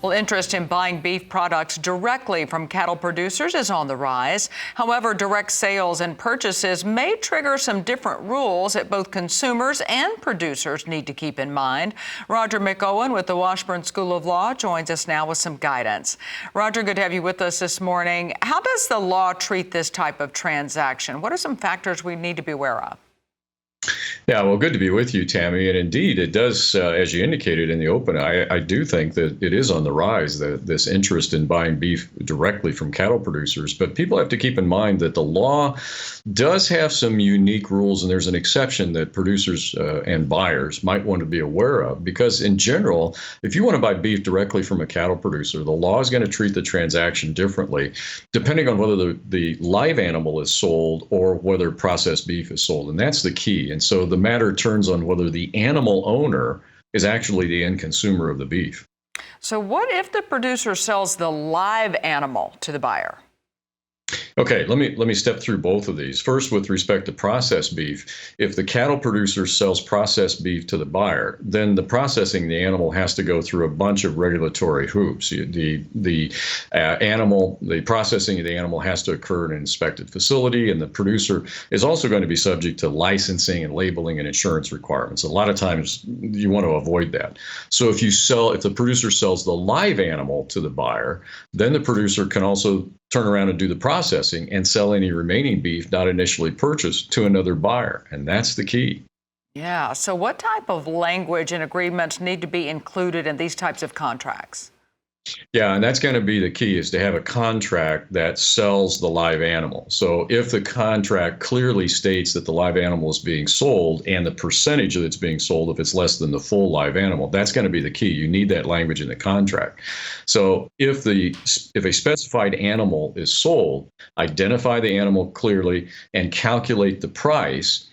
Well, interest in buying beef products directly from cattle producers is on the rise. However, direct sales and purchases may trigger some different rules that both consumers and producers need to keep in mind. Roger McEowen with the Washburn School of Law joins us now with some guidance. Roger, good to have you with us this morning. How does the law treat this type of transaction? What are some factors we need to be aware of? Yeah, well, good to be with you, Tammy. And indeed, it does, as you indicated in the open, I do think that it is on the rise, this interest in buying beef directly from cattle producers. But people have to keep in mind that the law does have some unique rules, and there's an exception that producers and buyers might want to be aware of. Because in general, if you want to buy beef directly from a cattle producer, the law is going to treat the transaction differently, depending on whether the live animal is sold or whether processed beef is sold. And that's the key. And so the matter turns on whether the animal owner is actually the end consumer of the beef. So what if the producer sells the live animal to the buyer? Okay, let me step through both of these. First, with respect to processed beef, if the cattle producer sells processed beef to the buyer, then the processing of the animal has to go through a bunch of regulatory hoops. The processing of the animal has to occur in an inspected facility, and the producer is also going to be subject to licensing and labeling and insurance requirements. A lot of times you want to avoid that. So if the producer sells the live animal to the buyer, then the producer can also turn around and do the processing and sell any remaining beef not initially purchased to another buyer. And that's the key. Yeah. So what type of language and agreements need to be included in these types of contracts? Yeah, and that's going to be the key, is to have a contract that sells the live animal. So if the contract clearly states that the live animal is being sold and the percentage that's being sold, if it's less than the full live animal, that's going to be the key. You need that language in the contract. So if a specified animal is sold, identify the animal clearly and calculate the price.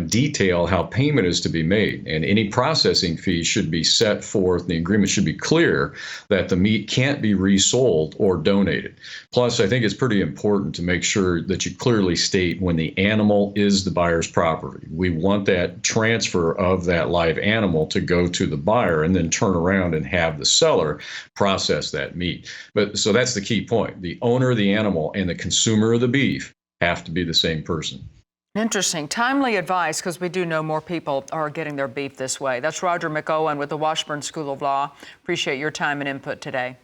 Detail how payment is to be made, and any processing fee should be set forth. The agreement should be clear that the meat can't be resold or donated. Plus, I think it's pretty important to make sure that you clearly state when the animal is the buyer's property. We want that transfer of that live animal to go to the buyer and then turn around and have the seller process that meat. So that's the key point. The owner of the animal and the consumer of the beef have to be the same person. Interesting. Timely advice, because we do know more people are getting their beef this way. That's Roger McEowen with the Washburn School of Law. Appreciate your time and input today.